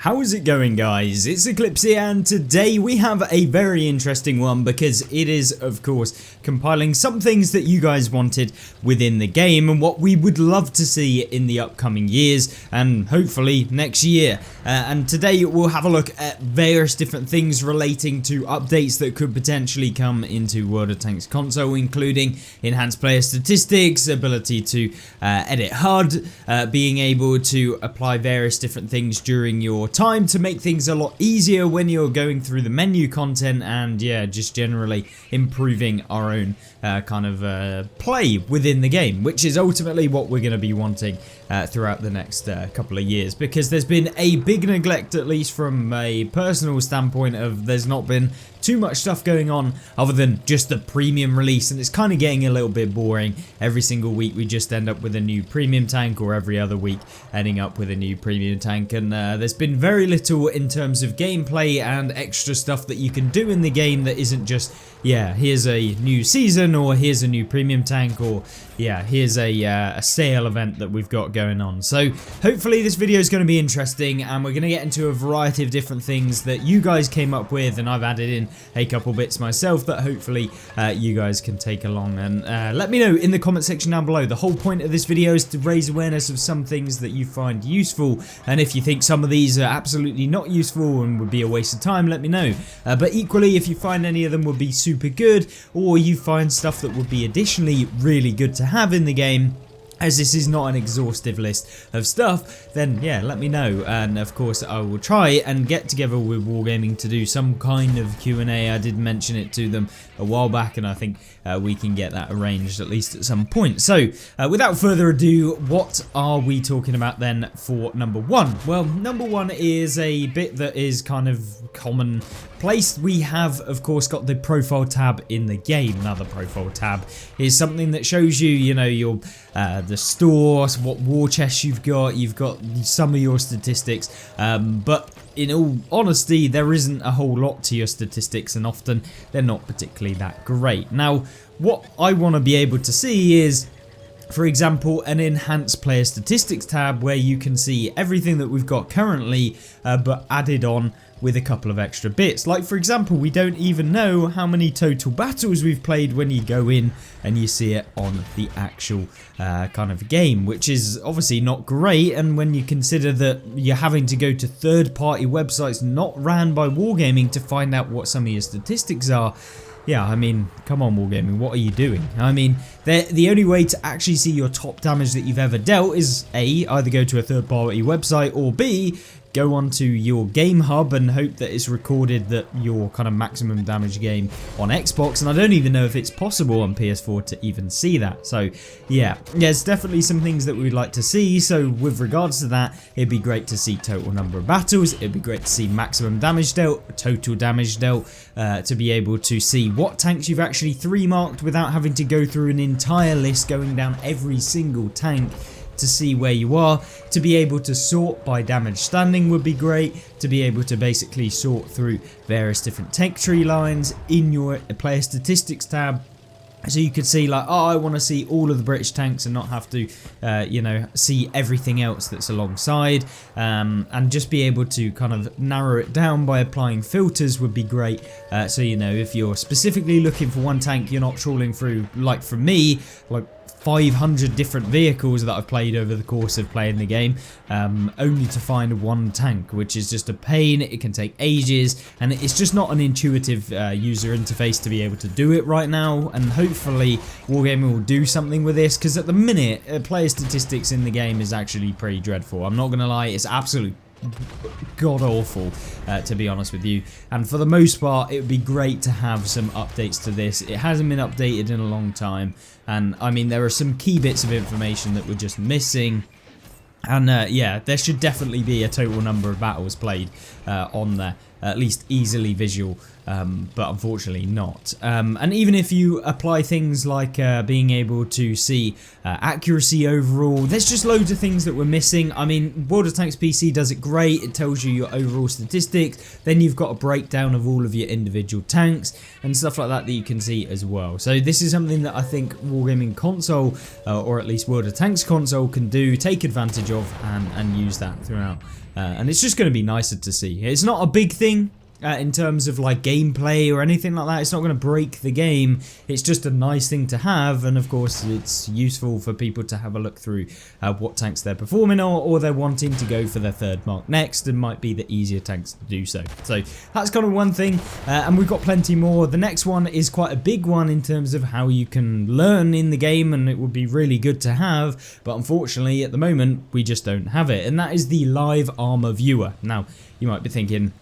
How is it going, guys? It's Eclipse here, and today we have a very interesting one because it is, of course, compiling some things that you guys wanted within the game and what we would love to see in the upcoming years and hopefully next year. And today we'll have a look at various different things relating to updates that could potentially come into World of Tanks console, including enhanced player statistics, ability to edit HUD, being able to apply various different things during your time to make things a lot easier when you're going through the menu content, and yeah, just generally improving our own kind of play within the game, which is ultimately what we're going to be wanting throughout the next couple of years, because there's been a big neglect, at least from a personal standpoint, of there's not been too much stuff going on other than just the premium release, and it's kind of getting a little bit boring. Every single week we just end up with a new premium tank, or every other week ending up with a new premium tank, and there's been very little in terms of gameplay and extra stuff that you can do in the game that isn't just, yeah, here's a new season, or here's a new premium tank, or yeah, here's a sale event that we've got going on. So hopefully this video is going to be interesting, and we're going to get into a variety of different things that you guys came up with, and I've added in a couple bits myself that hopefully you guys can take along, and let me know in the comment section down below. The whole point of this video is to raise awareness of some things that you find useful, and if you think some of these are absolutely not useful and would be a waste of time, let me know. But equally, if you find any of them would be super good, or you find stuff that would be additionally really good to have in the game, as this is not an exhaustive list of stuff, then yeah, let me know, and of course I will try and get together with Wargaming to do some kind of Q&A. I did mention it to them a while back, and I think we can get that arranged at least at some point. So without further ado, what are we talking about then for number one? Well, number one is a bit that is kind of commonplace. We have, of course, got the profile tab in the game. Now, the profile tab is something that shows you, you know, your the stores, what war chests you've got some of your statistics, but in all honesty, there isn't a whole lot to your statistics, and often they're not particularly that great. Now, what I want to be able to see is, for example, an enhanced player statistics tab where you can see everything that we've got currently, but added on with a couple of extra bits. Like, for example, we don't even know how many total battles we've played when you go in and you see it on the actual kind of game, which is obviously not great. And when you consider that you're having to go to third-party websites not ran by Wargaming to find out what some of your statistics are, yeah, I mean, come on, Wargaming, what are you doing? I mean, the only way to actually see your top damage that you've ever dealt is A, either go to a third-party website, or B, go onto your game hub and hope that it's recorded that your kind of maximum damage game on Xbox, and I don't even know if it's possible on PS4 to even see that. So yeah, there's definitely some things that we'd like to see. So with regards to that, it'd be great to see total number of battles, it'd be great to see maximum damage dealt, total damage dealt, to be able to see what tanks you've actually 3-marked without having to go through an entire list going down every single tank to see where you are. To be able to sort by damage standing would be great. To be able to basically sort through various different tank tree lines in your player statistics tab, so you could see, like, oh, I want to see all of the British tanks and not have to, you know, see everything else that's alongside, and just be able to kind of narrow it down by applying filters would be great. So, you know, if you're specifically looking for one tank, you're not trawling through, like for me, like 500 different vehicles that I've played over the course of playing the game, only to find one tank, which is just a pain. It can take ages, and it's just not an intuitive user interface to be able to do it right now, and hopefully Wargaming will do something with this, because at the minute, player statistics in the game is actually pretty dreadful. I'm not going to lie, it's absolutely god awful, to be honest with you, and for the most part it would be great to have some updates to this. It hasn't been updated in a long time, and I mean, there are some key bits of information that we're just missing, and yeah, there should definitely be a total number of battles played on there, at least easily visual, but unfortunately not. And even if you apply things like being able to see accuracy overall, there's just loads of things that we're missing. I mean, World of Tanks PC does it great. It tells you your overall statistics. Then you've got a breakdown of all of your individual tanks and stuff like that that you can see as well. So this is something that I think Wargaming console, or at least World of Tanks console, can do, take advantage of, and use that throughout and it's just going to be nicer to see. It's not a big thing in terms of like gameplay or anything like that. It's not going to break the game. It's just a nice thing to have, and of course it's useful for people to have a look through what tanks they're performing, or they're wanting to go for their third mark next, and might be the easier tanks to do so. So that's kind of one thing, and we've got plenty more. The next one is quite a big one in terms of how you can learn in the game, and it would be really good to have, but unfortunately at the moment we just don't have it, and that is the live armor viewer. Now you might be thinking,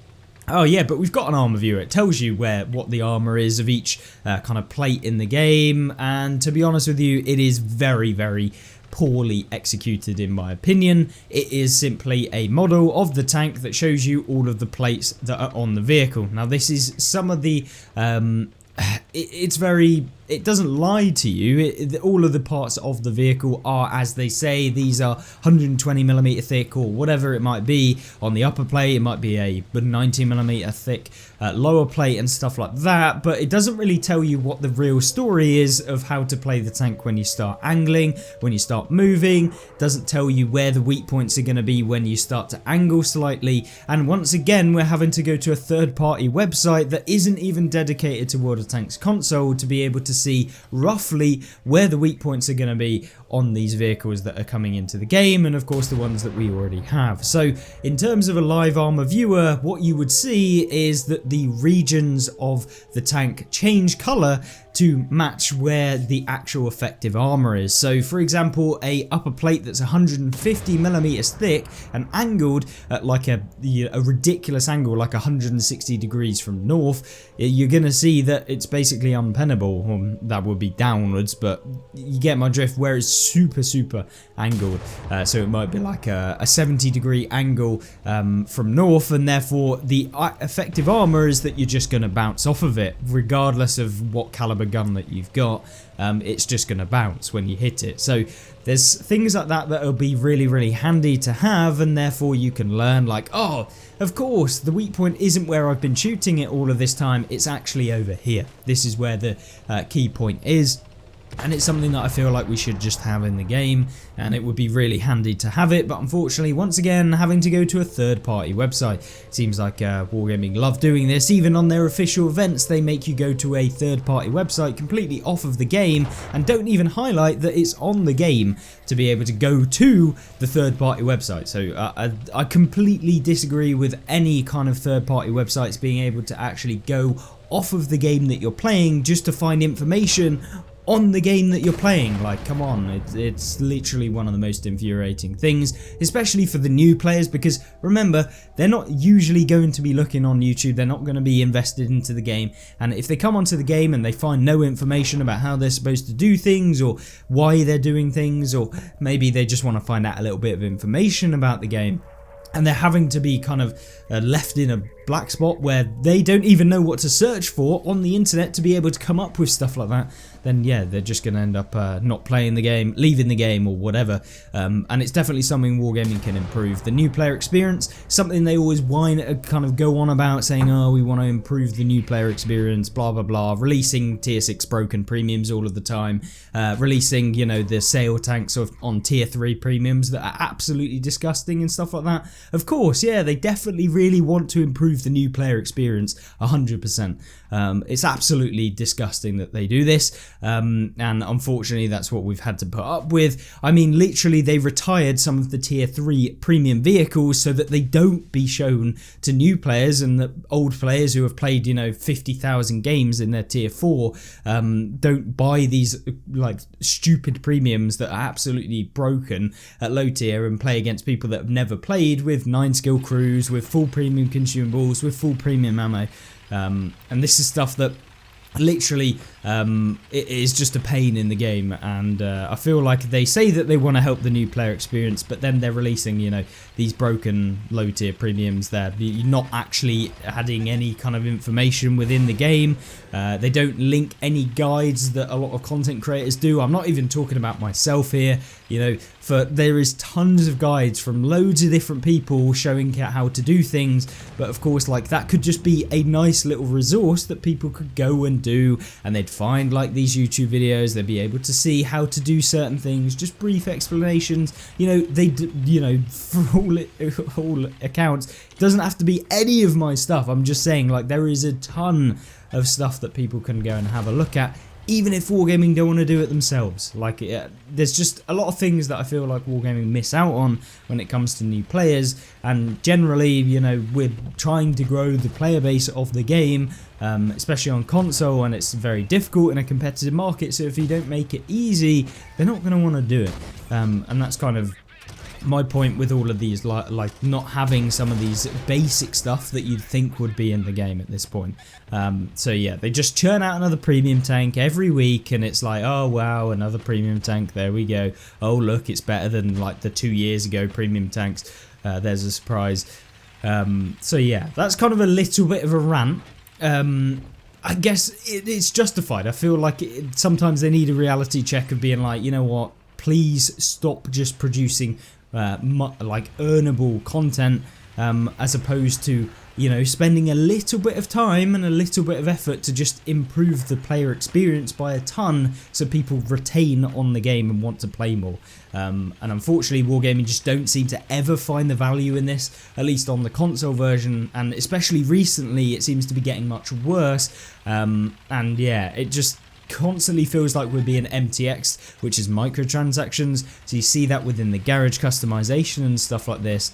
oh yeah, but we've got an armor viewer. It tells you what the armor is of each kind of plate in the game, and to be honest with you, it is very, very poorly executed in my opinion. It is simply a model of the tank that shows you all of the plates that are on the vehicle. Now this is some of the it doesn't lie to you. All of the parts of the vehicle are as they say. These are 120mm thick or whatever it might be. On the upper plate it might be a 90mm thick lower plate and stuff like that, but it doesn't really tell you what the real story is of how to play the tank when you start angling, when you start moving. It doesn't tell you where the weak points are going to be when you start to angle slightly, and once again we're having to go to a third-party website that isn't even dedicated to World of Tanks console to be able to see roughly where the weak points are going to be on these vehicles that are coming into the game, and of course the ones that we already have. So in terms of a live armor viewer, what you would see is that the regions of the tank change color to match where the actual effective armor is. So for example, a upper plate that's 150mm thick and angled at like a ridiculous angle, like 160 degrees from north, you're gonna see that it's basically unpennable. Well, that would be downwards, but you get my drift, where it's super angled. So it might be like a 70-degree angle from north, and therefore the effective armor is that you're just gonna bounce off of it regardless of what caliber gun that you've got. It's just gonna bounce when you hit it. So there's things like that that'll be really handy to have, and therefore you can learn like, oh, of course the weak point isn't where I've been shooting it all of this time, it's actually over here. This is where the key point is. And it's something that I feel like we should just have in the game, and it would be really handy to have it, but unfortunately once again having to go to a third-party website. Seems like Wargaming love doing this. Even on their official events they make you go to a third-party website completely off of the game, and don't even highlight that it's on the game to be able to go to the third-party website. So I completely disagree with any kind of third-party websites being able to actually go off of the game that you're playing just to find information on the game that you're playing. Like, come on, it's literally one of the most infuriating things, especially for the new players, because remember, they're not usually going to be looking on YouTube, they're not going to be invested into the game, and if they come onto the game and they find no information about how they're supposed to do things or why they're doing things, or maybe they just want to find out a little bit of information about the game, and they're having to be kind of left in a black spot where they don't even know what to search for on the internet to be able to come up with stuff like that, then yeah, they're just going to end up not playing the game, leaving the game or whatever. And it's definitely something Wargaming can improve. The new player experience, something they always kind of go on about, saying, oh, we want to improve the new player experience, blah blah blah, releasing tier 6 broken premiums all of the time, releasing, you know, the sale tanks on tier 3 premiums that are absolutely disgusting and stuff like that. Of course, yeah, they definitely really want to improve the new player experience 100%. It's absolutely disgusting that they do this, and unfortunately that's what we've had to put up with. I mean, literally they retired some of the tier 3 premium vehicles so that they don't be shown to new players, and the old players who have played, you know, 50,000 games in their tier 4 don't buy these like stupid premiums that are absolutely broken at low tier and play against people that have never played with 9 skill crews, with full premium consumables, with full premium ammo. And this is stuff that literally it is just a pain in the game, and I feel like they say that they want to help the new player experience, but then they're releasing, you know, these broken low tier premiums that you're not actually adding any kind of information within the game. They don't link any guides that a lot of content creators do. I'm not even talking about myself here, you know, for there is tons of guides from loads of different people showing how to do things, but of course, like, that could just be a nice little resource that people could go and do, and they'd find like these YouTube videos, they'd be able to see how to do certain things, just brief explanations. You know, you know, for all all accounts, it doesn't have to be any of my stuff. I'm just saying, like, there is a ton of stuff that people can go and have a look at, even if Wargaming don't want to do it themselves. Like, there's just a lot of things that I feel like Wargaming miss out on when it comes to new players, and generally, you know, we're trying to grow the player base of the game, especially on console, and it's very difficult in a competitive market, so if you don't make it easy, they're not going to want to do it, and that's kind of my point with all of these, like not having some of these basic stuff that you'd think would be in the game at this point. So yeah, they just churn out another premium tank every week, and it's like, oh wow, another premium tank, there we go. Oh look, it's better than like the 2 years ago premium tanks. There's a surprise. So yeah, that's kind of a little bit of a rant. I guess it's justified. I feel like sometimes they need a reality check of being like, you know what, please stop just producing like earnable content, as opposed to, you know, spending a little bit of time and a little bit of effort to just improve the player experience by a ton, so people retain on the game and want to play more. And unfortunately, Wargaming just don't seem to ever find the value in this, at least on the console version, and especially recently it seems to be getting much worse. And yeah, it just constantly feels like we're being MTX'd, which is microtransactions. So you see that within the garage customization and stuff like this.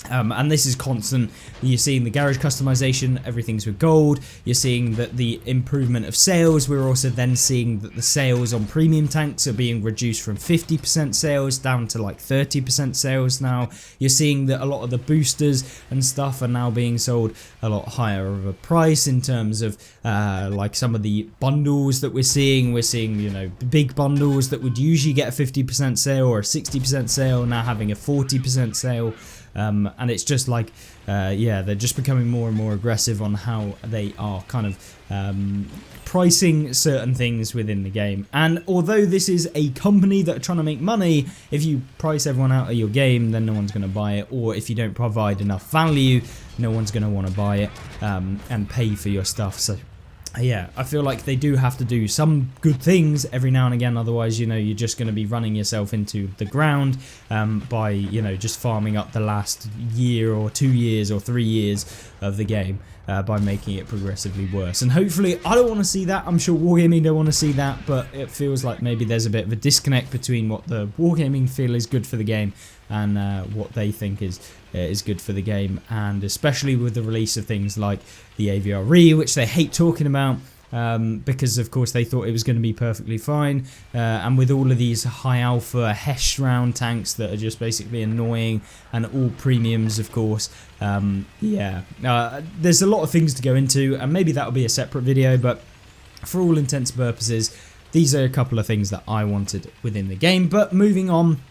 And this is constant. You're seeing the garage customization, everything's with gold. You're seeing that the improvement of sales. We're also then seeing that the sales on premium tanks are being reduced from 50% sales down to like 30% sales now. You're seeing that a lot of the boosters and stuff are now being sold a lot higher of a price in terms of like some of the bundles that we're seeing. We're seeing, you know, big bundles that would usually get a 50% sale or a 60% sale now having a 40% sale. And it's just like, yeah, they're just becoming more and more aggressive on how they are kind of pricing certain things within the game. And although this is a company that are trying to make money, if you price everyone out of your game, then no one's going to buy it. Or if you don't provide enough value, no one's going to want to buy it and pay for your stuff. So yeah, I feel like they do have to do some good things every now and again, otherwise, you know, you're just going to be running yourself into the ground by, you know, just farming up the last year or 2 years or 3 years of the game by making it progressively worse. And hopefully, I don't want to see that. I'm sure Wargaming don't want to see that, but it feels like maybe there's a bit of a disconnect between what the Wargaming feel is good for the game and what they think is good for the game, and especially with the release of things like the AVRE, which they hate talking about, because of course they thought it was going to be perfectly fine, and with all of these high alpha Hesh round tanks that are just basically annoying, and all premiums of course. Yeah, there's a lot of things to go into, and maybe that'll be a separate video, but for all intents and purposes, these are a couple of things that I wanted within the game. But moving on,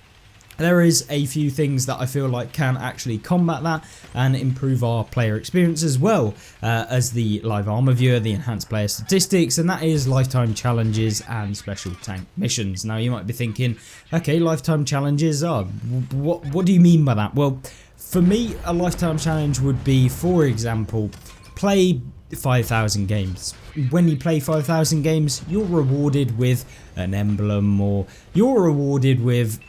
there is a few things that I feel like can actually combat that and improve our player experience as well as the live armor viewer, the enhanced player statistics, and that is lifetime challenges and special tank missions. Now you might be thinking, okay, lifetime challenges, what do you mean by that? Well, for me, a lifetime challenge would be, for example, play 5,000 games. When you play 5,000 games, you're rewarded with an emblem, or you're rewarded with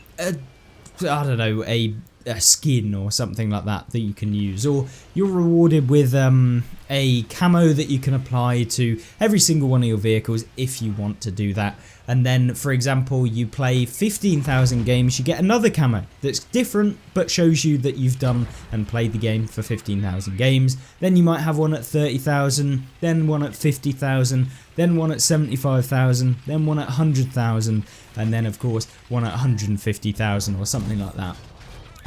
I don't know, a skin or something like that you can use, or you're rewarded with a camo that you can apply to every single one of your vehicles if you want to do that. And then, for example, you play 15,000 games, you get another camo that's different but shows you that you've done and played the game for 15,000 games. Then you might have one at 30,000, then one at 50,000, then one at 75,000, then one at 100,000, and then of course one at 150,000 or something like that.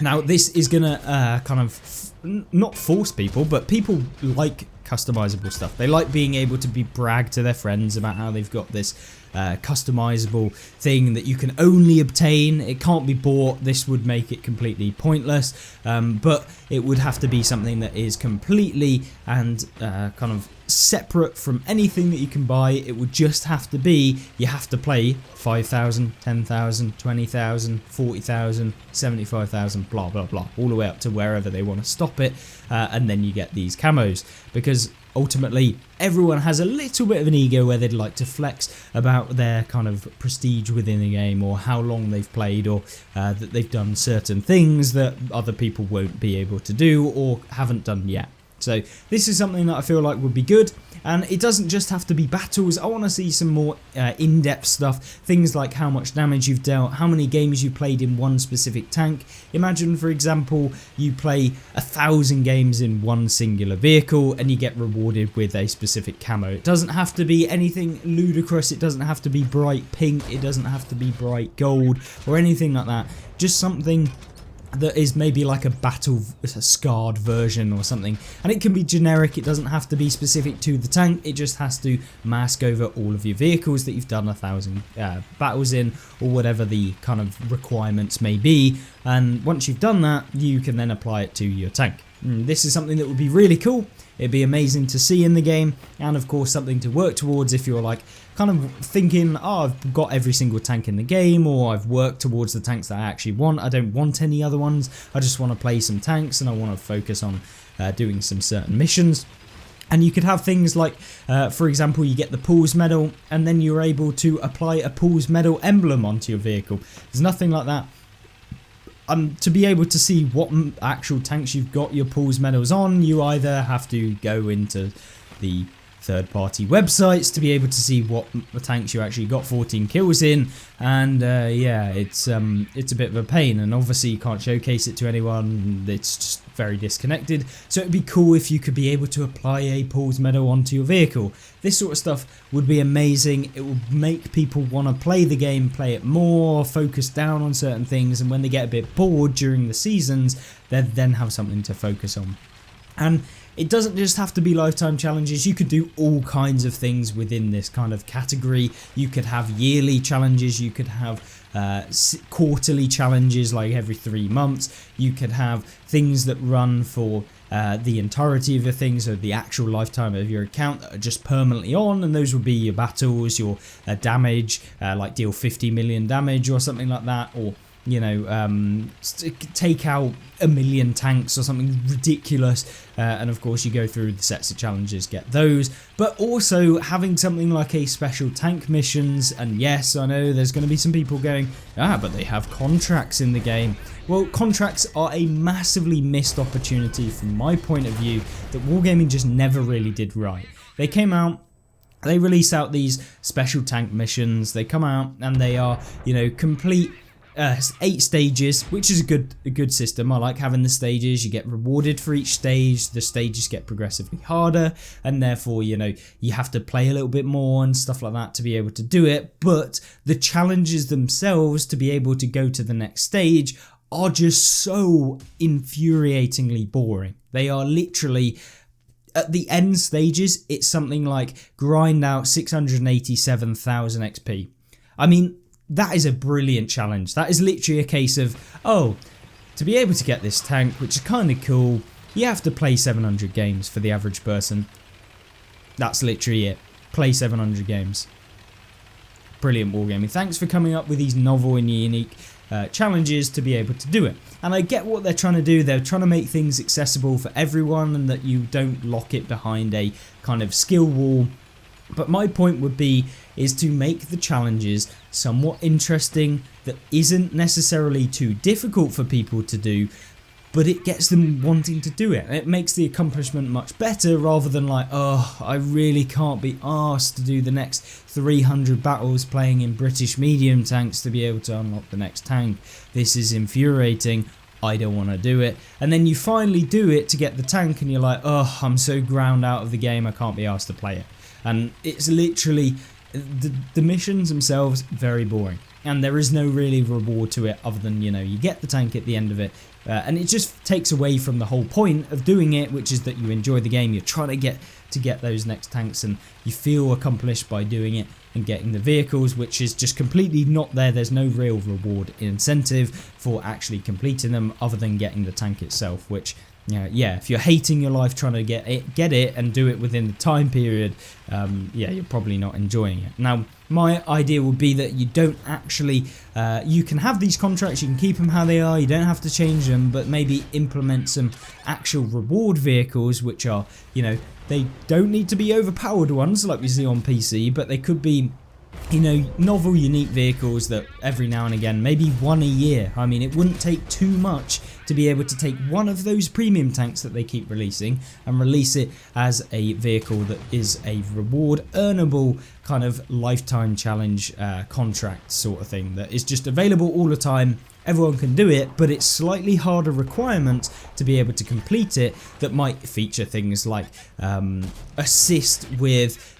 Now this is gonna kind of not force people, but people like customizable stuff. They like being able to brag to their friends about how they've got this customizable thing that you can only obtain. It can't be bought. This would make it completely pointless, but it would have to be something that is completely and kind of separate from anything that you can buy. It would just have to be, you have to play 5,000, 10,000, 20,000, 40,000, 75,000, blah blah blah, all the way up to wherever they want to stop it, and then you get these camos. Because because ultimately everyone has a little bit of an ego where they'd like to flex about their kind of prestige within the game, or how long they've played, or that they've done certain things that other people won't be able to do or haven't done yet. So this is something that I feel like would be good, and it doesn't just have to be battles. I want to see some more in-depth stuff, things like how much damage you've dealt, how many games you played in one specific tank. Imagine, for example, you play 1,000 games in one singular vehicle and you get rewarded with a specific camo. It doesn't have to be anything ludicrous, it doesn't have to be bright pink, it doesn't have to be bright gold or anything like that. Just something that is maybe like a battle scarred version or something, and it can be generic. It doesn't have to be specific to the tank, it just has to mask over all of your vehicles that you've done 1,000 battles in, or whatever the kind of requirements may be, and once you've done that you can then apply it to your tank. This is something that would be really cool. It'd be amazing to see in the game, and of course something to work towards if you're like kind of thinking, oh, I've got every single tank in the game, or I've worked towards the tanks that I actually want. I don't want any other ones. I just want to play some tanks and I want to focus on doing some certain missions. And you could have things like, for example, you get the Pools medal and then you're able to apply a Pools medal emblem onto your vehicle. There's nothing like that. To be able to see what actual tanks you've got your Pools medals on, you either have to go into the third-party websites to be able to see what tanks you actually got 14 kills in, and yeah, it's a bit of a pain, and obviously you can't showcase it to anyone. It's just very disconnected. So it'd be cool if you could be able to apply a Pools medal onto your vehicle. This sort of stuff would be amazing. It would make people want to play the game, play it more, focus down on certain things, and when they get a bit bored during the seasons, they then have something to focus on. And it doesn't just have to be lifetime challenges. You could do all kinds of things within this kind of category. You could have yearly challenges, you could have quarterly challenges like every 3 months. You could have things that run for the entirety of your things, so the actual lifetime of your account, that are just permanently on, and those would be your battles, your damage, like deal 50 million damage or something like that, or you know, take out 1 million tanks or something ridiculous, and of course you go through the sets of challenges, get those, but also having something like a special tank missions. And yes, I know there's going to be some people going, but they have contracts in the game. Well, contracts are a massively missed opportunity from my point of view that Wargaming just never really did right. They came out, they release out these special tank missions, they come out and they are, you know, complete 8 stages, which is a good system. I like having the stages. You get rewarded for each stage. The stages get progressively harder, and therefore, you know, you have to play a little bit more and stuff like that to be able to do it. But the challenges themselves to be able to go to the next stage are just so infuriatingly boring. They are literally, at the end stages, it's something like grind out 687,000 XP. I mean, that is a brilliant challenge. That is literally a case of, oh, to be able to get this tank, which is kind of cool, you have to play 700 games for the average person. That's literally it. Play 700 games. Brilliant Wargaming. Thanks for coming up with these novel and unique challenges to be able to do it. And I get what they're trying to do. They're trying to make things accessible for everyone, and that you don't lock it behind a kind of skill wall. But my point would be is to make the challenges somewhat interesting, that isn't necessarily too difficult for people to do, but it gets them wanting to do it. It makes the accomplishment much better, rather than like, oh, I really can't be asked to do the next 300 battles playing in British medium tanks to be able to unlock the next tank. This is infuriating. I don't want to do it. And then you finally do it to get the tank and you're like, oh, I'm so ground out of the game, I can't be asked to play it. And it's literally, the missions themselves, very boring. And there is no really reward to it other than, you know, you get the tank at the end of it. And it just takes away from the whole point of doing it, which is that you enjoy the game. You're trying to get those next tanks, and you feel accomplished by doing it and getting the vehicles, which is just completely not there. There's no real reward incentive for actually completing them other than getting the tank itself, which yeah, if you're hating your life trying to get it and do it within the time period, yeah, you're probably not enjoying it. Now, my idea would be that you don't actually, you can have these contracts, you can keep them how they are, you don't have to change them, but maybe implement some actual reward vehicles, which are, you know, they don't need to be overpowered ones like we see on PC, but they could be, you know, novel, unique vehicles that every now and again, maybe one a year. I mean, it wouldn't take too much to be able to take one of those premium tanks that they keep releasing and release it as a vehicle that is a reward earnable kind of lifetime challenge contract sort of thing that is just available all the time. Everyone can do it, but it's slightly harder requirements to be able to complete it that might feature things like assist with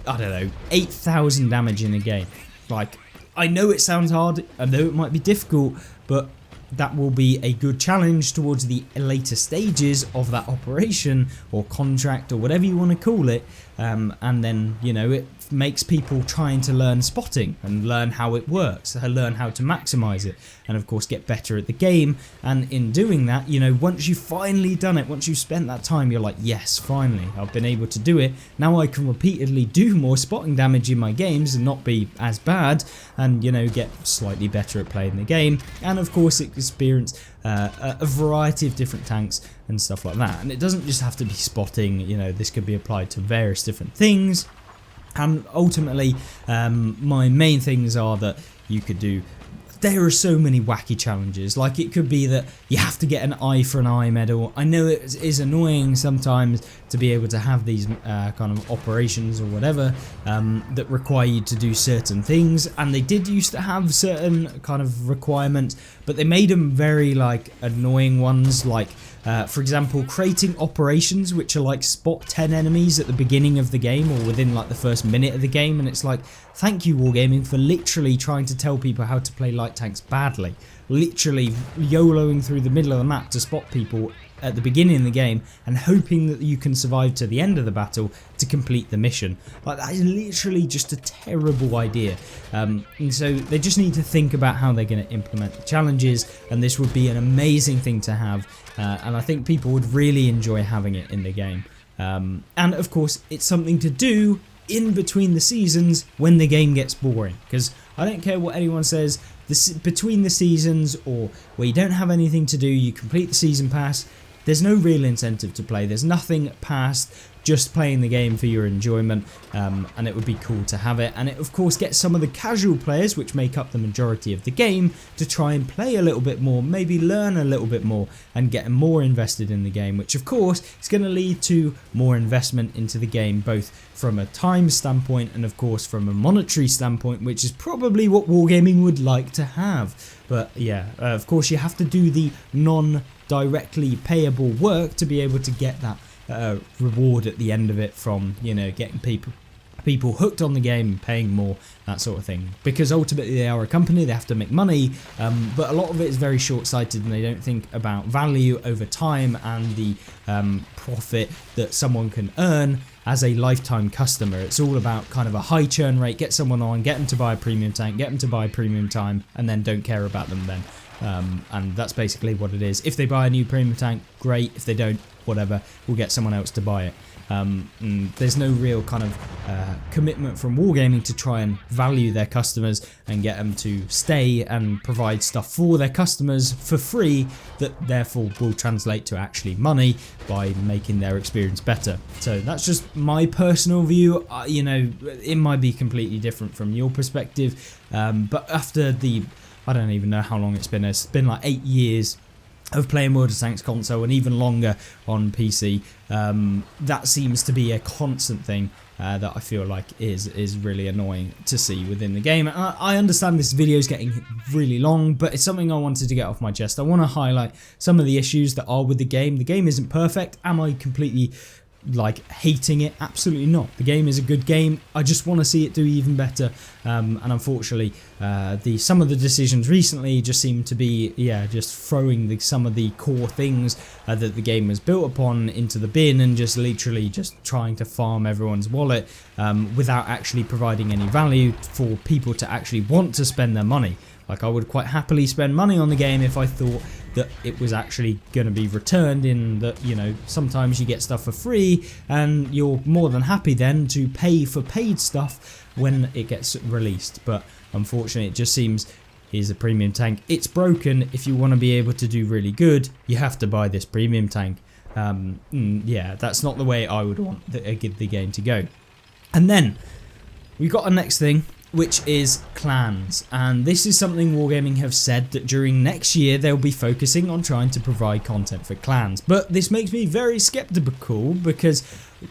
I don't know, 8,000 damage in a game. Like, I know it sounds hard, I know it might be difficult, but that will be a good challenge towards the later stages of that operation or contract or whatever you want to call it, and then, you know, it makes people trying to learn spotting and learn how it works, learn how to maximize it, and of course get better at the game. And in doing that, you know, once you've finally done it, once you've spent that time, you're like, yes, finally I've been able to do it. Now I can repeatedly do more spotting damage in my games and not be as bad, and, you know, get slightly better at playing the game, and of course experience a variety of different tanks and stuff like that. And it doesn't just have to be spotting, you know, this could be applied to various different things. And ultimately, my main things are that you could do, there are so many wacky challenges. Like, it could be that you have to get an eye for an eye medal. I know it is annoying sometimes to be able to have these kind of operations or whatever that require you to do certain things, and they did used to have certain kind of requirements, but they made them very like annoying ones, like for example, creating operations which are like spot 10 enemies at the beginning of the game or within like the first minute of the game, and it's like, thank you Wargaming for literally trying to tell people how to play light tanks badly, literally YOLOing through the middle of the map to spot people at the beginning of the game and hoping that you can survive to the end of the battle to complete the mission. Like, that is literally just a terrible idea, and so they just need to think about how they're going to implement the challenges, and this would be an amazing thing to have, and I think people would really enjoy having it in the game. And of course it's something to do in between the seasons when the game gets boring, because I don't care what anyone says, between the seasons or where you don't have anything to do, you complete the season pass, there's no real incentive to play, there's nothing past just playing the game for your enjoyment, and it would be cool to have it. And it of course gets some of the casual players, which make up the majority of the game, to try and play a little bit more, maybe learn a little bit more and get more invested in the game, which of course is going to lead to more investment into the game, both from a time standpoint and of course from a monetary standpoint, which is probably what Wargaming would like to have. But yeah, of course you have to do the non-directly payable work to be able to get that reward at the end of it, from, you know, getting people hooked on the game and paying more, that sort of thing, because ultimately they are a company, they have to make money, but a lot of it is very short-sighted and they don't think about value over time and the profit that someone can earn as a lifetime customer. It's all about kind of a high churn rate, get someone on, get them to buy a premium tank, get them to buy premium time, and then don't care about them then. And that's basically what it is. If they buy a new premium tank, great. If they don't, whatever, we'll get someone else to buy it. There's no real kind of commitment from Wargaming to try and value their customers and get them to stay and provide stuff for their customers for free that therefore will translate to actually money by making their experience better. So that's just my personal view. You know, it might be completely different from your perspective, but after the, I don't even know how long it's been like 8 years of playing World of Tanks console and even longer on PC. That seems to be a constant thing that I feel like is really annoying to see within the game. I understand this video is getting really long, but it's something I wanted to get off my chest. I want to highlight some of the issues that are with the game. The game isn't perfect. Am I completely like hating it? Absolutely not. The game is a good game. I just want to see it do even better, and unfortunately some of the decisions recently just seem to be just throwing some of the core things that the game was built upon into the bin and just literally just trying to farm everyone's wallet without actually providing any value for people to actually want to spend their money. Like, I would quite happily spend money on the game if I thought that it was actually going to be returned, in that, you know, sometimes you get stuff for free and you're more than happy then to pay for paid stuff when it gets released. But unfortunately, it just seems, here's a premium tank, it's broken. If you want to be able to do really good, you have to buy this premium tank. Yeah, that's not the way I would want the game to go. And then we've got our next thing, which is clans, and this is something Wargaming have said that during next year they'll be focusing on trying to provide content for clans. But this makes me very skeptical, because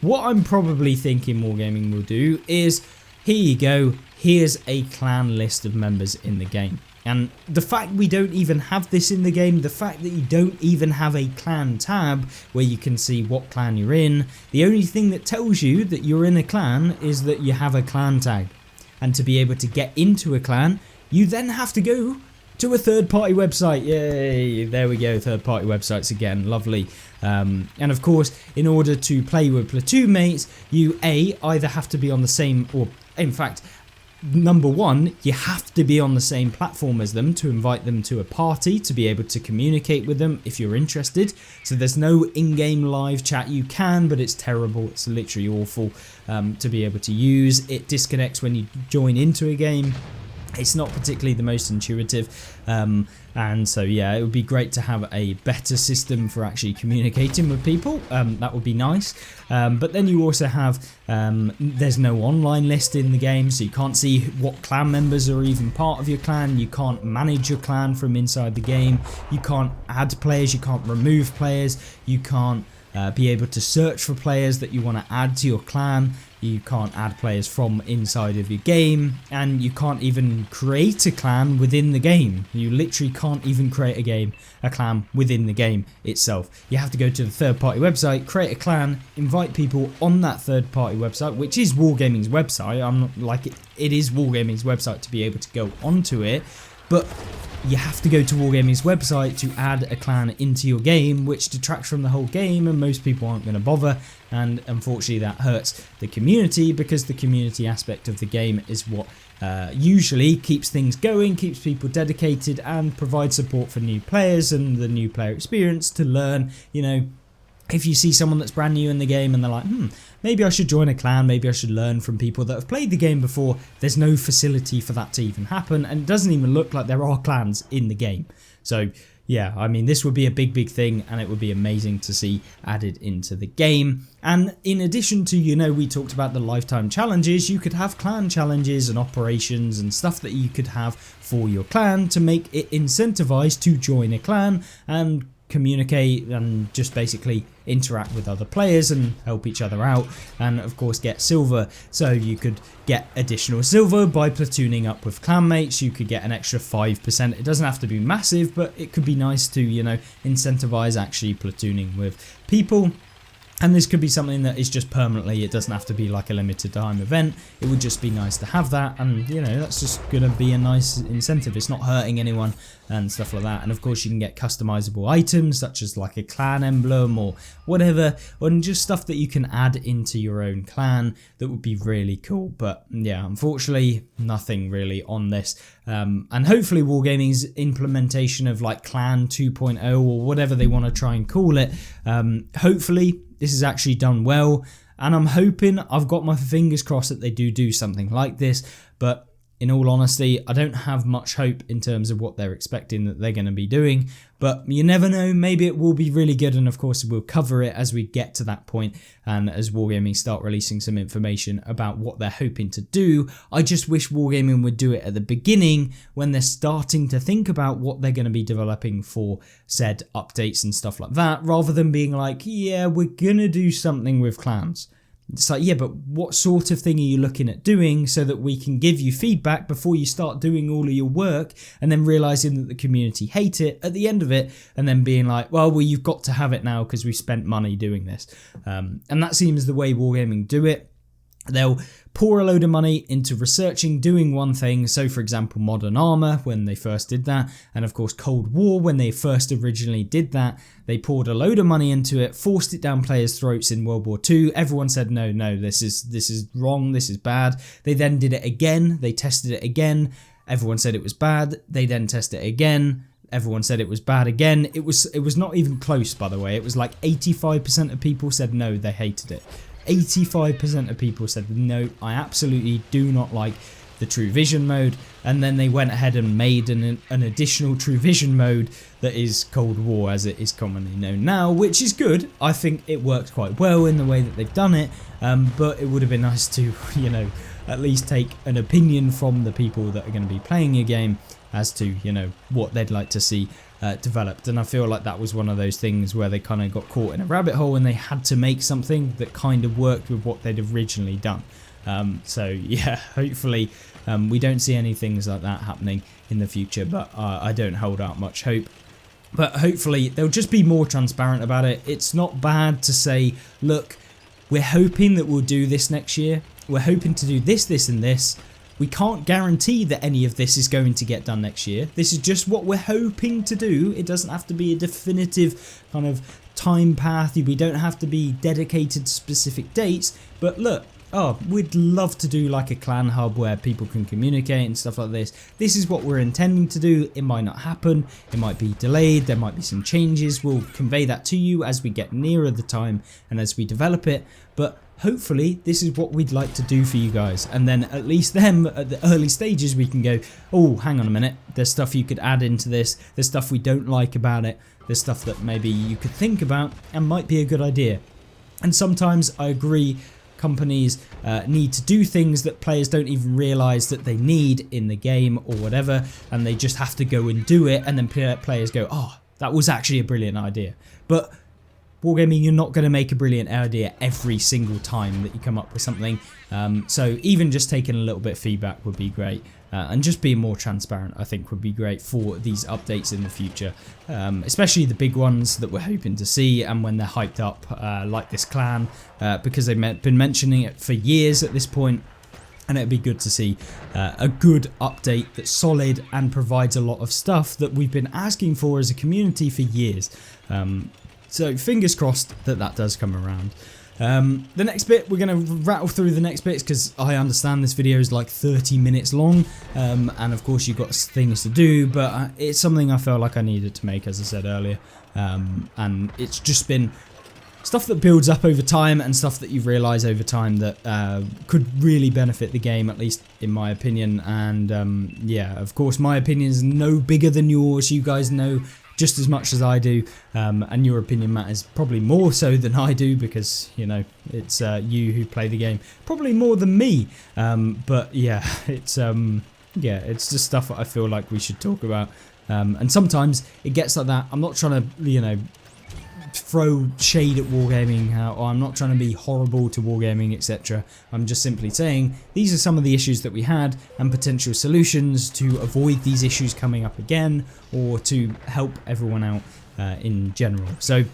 what I'm probably thinking Wargaming will do is, here you go, here's a clan list of members in the game. And the fact we don't even have this in the game, the fact that you don't even have a clan tab where you can see what clan you're in, the only thing that tells you that you're in a clan is that you have a clan tag. And to be able to get into a clan, you then have to go to a third-party website. Yay, there we go, third-party websites again, lovely. And of course, in order to play with platoon mates, you either have to be on the same, or in fact, number one, you have to be on the same platform as them to invite them to a party, to be able to communicate with them if you're interested. So there's no in-game live chat. You can, but it's terrible. It's literally awful to be able to use. It disconnects when you join into a game. It's not particularly the most intuitive, and so yeah, it would be great to have a better system for actually communicating with people. That would be nice. But then you also have, there's no online list in the game, so you can't see what clan members are even part of your clan. You can't manage your clan from inside the game. You can't add players, you can't remove players, you can't be able to search for players that you want to add to your clan. You can't add players from inside of your game, and you can't even create a clan within the game. You literally can't even create a clan within the game itself. You have to go to the third-party website, create a clan, invite people on that third-party website, which is Wargaming's website. I'm not like it is Wargaming's website to be able to go onto it, but you have to go to Wargaming's website to add a clan into your game, which detracts from the whole game, and most people aren't going to bother. And unfortunately that hurts the community, because the community aspect of the game is what usually keeps things going, keeps people dedicated, and provides support for new players and the new player experience to learn. You know, if you see someone that's brand new in the game and they're like, maybe I should join a clan, maybe I should learn from people that have played the game before, there's no facility for that to even happen, and it doesn't even look like there are clans in the game. So yeah, I mean, this would be a big thing, and it would be amazing to see added into the game. And in addition to, you know, we talked about the lifetime challenges, you could have clan challenges and operations and stuff that you could have for your clan to make it incentivized to join a clan and communicate and just basically interact with other players and help each other out, and of course get silver. So you could get additional silver by platooning up with clanmates. You could get an extra 5%. It doesn't have to be massive, but it could be nice to, you know, incentivize actually platooning with people. And this could be something that is just permanently, it doesn't have to be like a limited time event. It would just be nice to have that, and you know, that's just going to be a nice incentive. It's not hurting anyone and stuff like that. And of course you can get customizable items such as like a clan emblem or whatever, and just stuff that you can add into your own clan that would be really cool. But yeah, unfortunately nothing really on this. And hopefully Wargaming's implementation of like Clan 2.0 or whatever they want to try and call it, hopefully this is actually done well, and I'm hoping, I've got my fingers crossed that they do something like this. But in all honesty, I don't have much hope in terms of what they're expecting that they're going to be doing, but you never know, maybe it will be really good, and of course we'll cover it as we get to that point, and as Wargaming start releasing some information about what they're hoping to do. I just wish Wargaming would do it at the beginning when they're starting to think about what they're going to be developing for said updates and stuff like that, rather than being like, yeah, we're going to do something with clans. It's like, yeah, but what sort of thing are you looking at doing so that we can give you feedback before you start doing all of your work, and then realizing that the community hate it at the end of it, and then being like, well, you've got to have it now because we spent money doing this. And that seems the way Wargaming do it. They'll pour a load of money into researching, doing one thing. So for example, Modern Armour, when they first did that, and of course Cold War, when they first originally did that, they poured a load of money into it, forced it down players' throats in World War II. Everyone said, no, this is wrong, this is bad. They then did it again, they tested it again. Everyone said it was bad. They then tested it again. everyone said it was bad again. It was not even close, by the way. It was like 85% of people said no, they hated it. 85% of people said no, I absolutely do not like the True Vision mode, and then they went ahead and made an additional True Vision mode that is Cold War, as it is commonly known now, which is good. I think it works quite well in the way that they've done it, but it would have been nice to, you know, at least take an opinion from the people that are going to be playing your game as to, you know, what they'd like to see developed. And I feel like that was one of those things where they kind of got caught in a rabbit hole and they had to make something that kind of worked with what they'd originally done. So yeah, hopefully we don't see any things like that happening in the future, but I don't hold out much hope. But hopefully they'll just be more transparent about it. It's not bad to say, look, we're hoping that we'll do this next year. We're hoping to do this, this and this. We can't guarantee that any of this is going to get done next year. This is just what we're hoping to do. It doesn't have to be a definitive kind of time path. We don't have to be dedicated to specific dates. But look, we'd love to do like a clan hub where people can communicate and stuff like this. This is what we're intending to do. It might not happen. It might be delayed. There might be some changes. We'll convey that to you as we get nearer the time and as we develop it. But hopefully this is what we'd like to do for you guys, and then at least then at the early stages we can go, oh, hang on a minute, there's stuff you could add into this, there's stuff we don't like about it, there's stuff that maybe you could think about and might be a good idea. And sometimes I agree, companies need to do things that players don't even realise that they need in the game or whatever, and they just have to go and do it, and then players go, oh, that was actually a brilliant idea. But Wargaming, you're not going to make a brilliant idea every single time that you come up with something, so even just taking a little bit of feedback would be great, and just being more transparent I think would be great for these updates in the future, especially the big ones that we're hoping to see, and when they're hyped up like this clan, because they've been mentioning it for years at this point. And it'd be good to see a good update that's solid and provides a lot of stuff that we've been asking for as a community for years. So fingers crossed that that does come around. The next bit, we're going to rattle through the next bits because I understand this video is like 30 minutes long, and of course you've got things to do, but it's something I felt like I needed to make, as I said earlier, and it's just been stuff that builds up over time and stuff that you've realised over time that could really benefit the game, at least in my opinion. And yeah, of course my opinion is no bigger than yours. You guys know just as much as I do, and your opinion matters probably more so than I do, because, you know, it's you who play the game probably more than me, but yeah, it's just stuff that I feel like we should talk about, and sometimes it gets like that. I'm not trying to, you know, throw shade at Wargaming, or I'm not trying to be horrible to Wargaming, etc. I'm just simply saying these are some of the issues that we had and potential solutions to avoid these issues coming up again, or to help everyone out in general. So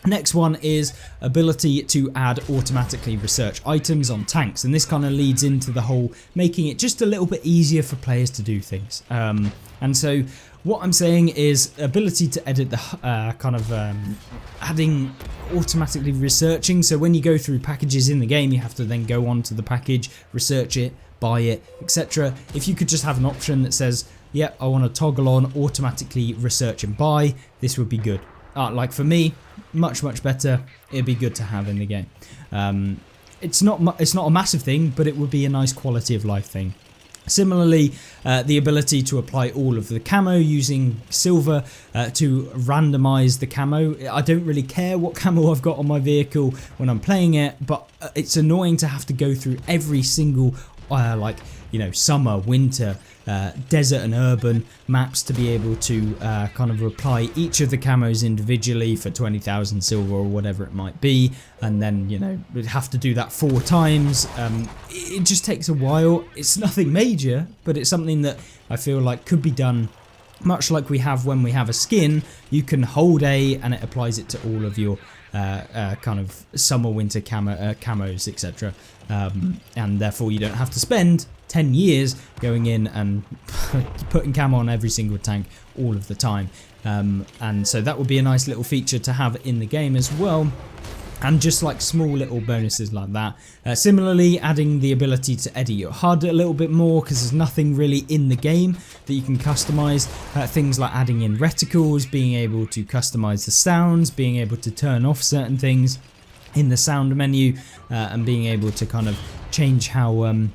next one is ability to add automatically research items on tanks, and this kind of leads into the whole making it just a little bit easier for players to do things, and so what I'm saying is ability to edit the adding automatically researching. So when you go through packages in the game, you have to then go on to the package, research it, buy it, etc. If you could just have an option that says, yeah, I want to toggle on automatically research and buy, this would be good. Like for me, much better. It'd be good to have in the game. It's not a massive thing, but it would be a nice quality of life thing. Similarly, the ability to apply all of the camo using silver to randomize the camo. I don't really care what camo I've got on my vehicle when I'm playing it, but it's annoying to have to go through every single like, you know, summer, winter, desert and urban maps to be able to kind of apply each of the camos individually for 20,000 silver or whatever it might be, and then, you know, we'd have to do that 4 times. It just takes a while. It's nothing major, but it's something that I feel like could be done much like we have when we have a skin. You can hold A and it applies it to all of your kind of summer, winter camos, etc. And therefore you don't have to spend 10 years going in and putting camo on every single tank all of the time. And so that would be a nice little feature to have in the game as well. and just like small little bonuses like that. Similarly, adding the ability to edit your HUD a little bit more, because there's nothing really in the game that you can customize. Things like adding in reticles, being able to customize the sounds, being able to turn off certain things in the sound menu, and being able to kind of change how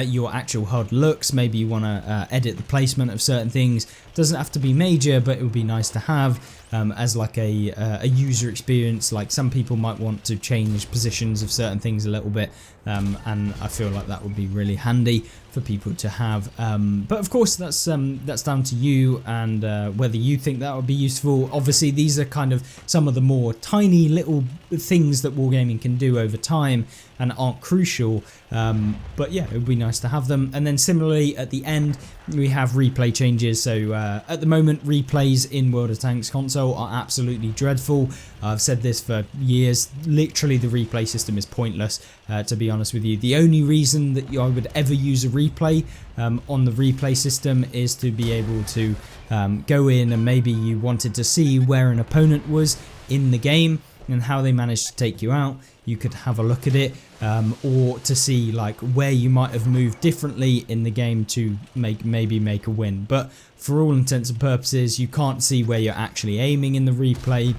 your actual HUD looks. Maybe you want to edit the placement of certain things. Doesn't have to be major, but it would be nice to have as like a user experience. Like some people might want to change positions of certain things a little bit, and I feel like that would be really handy for people to have. But of course that's down to you and whether you think that would be useful. Obviously these are kind of some of the more tiny little things that wargaming can do over time and aren't crucial, but yeah, it would be nice to have them. And then similarly at the end we have replay changes. So at the moment replays in World of Tanks console are absolutely dreadful. I've said this for years, literally the replay system is pointless, to be honest with you. The only reason that I would ever use a replay on the replay system is to be able to go in and maybe you wanted to see where an opponent was in the game and how they managed to take you out. You could have a look at it, or to see like where you might have moved differently in the game to maybe make a win. But for all intents and purposes, you can't see where you're actually aiming in the replay.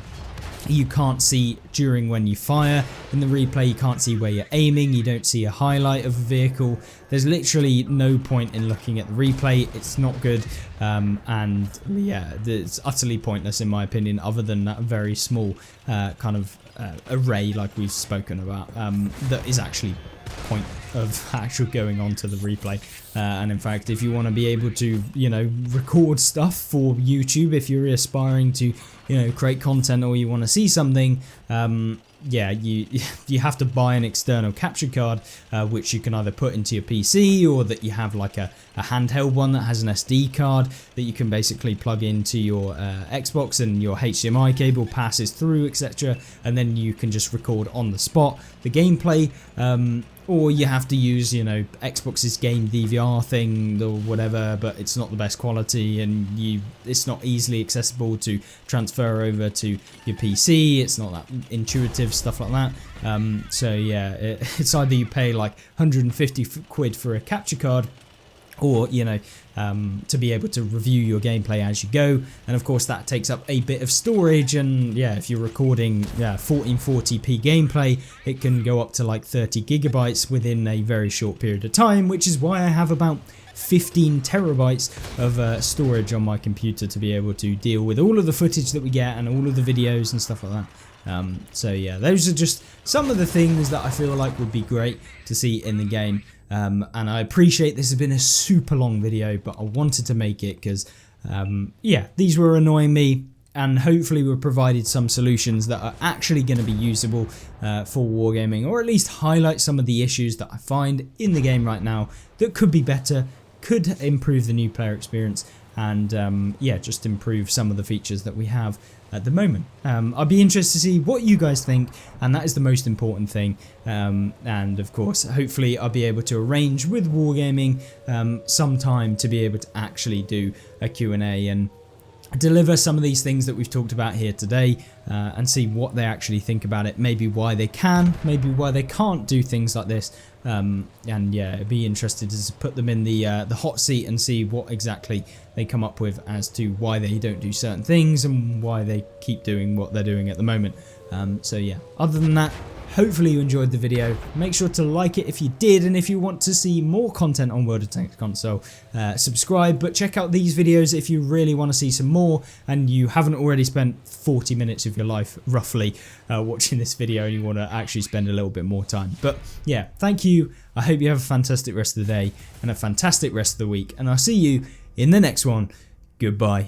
You can't see during when you fire in the replay, you can't see where you're aiming, you don't see a highlight of a vehicle. There's literally no point in looking at the replay, it's not good, and yeah, it's utterly pointless in my opinion, other than that very small kind of array like we've spoken about, that is actually point of actual going on to the replay. And in fact, if you want to be able to, you know, record stuff for YouTube, if you're aspiring to, you know, create content or you want to see something, yeah, you have to buy an external capture card, which you can either put into your PC or that you have like a handheld one that has an SD card that you can basically plug into your Xbox, and your HDMI cable passes through, etc. And then you can just record on the spot the gameplay. Or you have to use, you know, Xbox's game DVR thing or whatever, but it's not the best quality and it's not easily accessible to transfer over to your PC. It's not that intuitive, stuff like that. So yeah, it's either you pay like 150 quid for a capture card, or, you know, to be able to review your gameplay as you go. And of course that takes up a bit of storage, and yeah, if you're recording 1440p gameplay, it can go up to like 30 gigabytes within a very short period of time, which is why I have about 15 terabytes of storage on my computer to be able to deal with all of the footage that we get and all of the videos and stuff like that. So yeah, those are just some of the things that I feel like would be great to see in the game. And I appreciate this has been a super long video, but I wanted to make it because, yeah, these were annoying me, and hopefully we've provided some solutions that are actually going to be usable for wargaming, or at least highlight some of the issues that I find in the game right now that could be better, could improve the new player experience, and yeah, just improve some of the features that we have at the moment. I'd be interested to see what you guys think, and that is the most important thing. And of course, hopefully I'll be able to arrange with Wargaming some time to be able to actually do a Q&A and deliver some of these things that we've talked about here today, and see what they actually think about it, maybe why they can, maybe why they can't do things like this. And yeah, it'd be interested to put them in the hot seat and see what exactly they come up with as to why they don't do certain things and why they keep doing what they're doing at the moment. So yeah, other than that, hopefully you enjoyed the video. Make sure to like it if you did, and if you want to see more content on World of Tanks console, subscribe. But check out these videos if you really want to see some more and you haven't already spent 40 minutes of your life roughly watching this video and you want to actually spend a little bit more time. But yeah, thank you. I hope you have a fantastic rest of the day and a fantastic rest of the week, and I'll see you in the next one. Goodbye.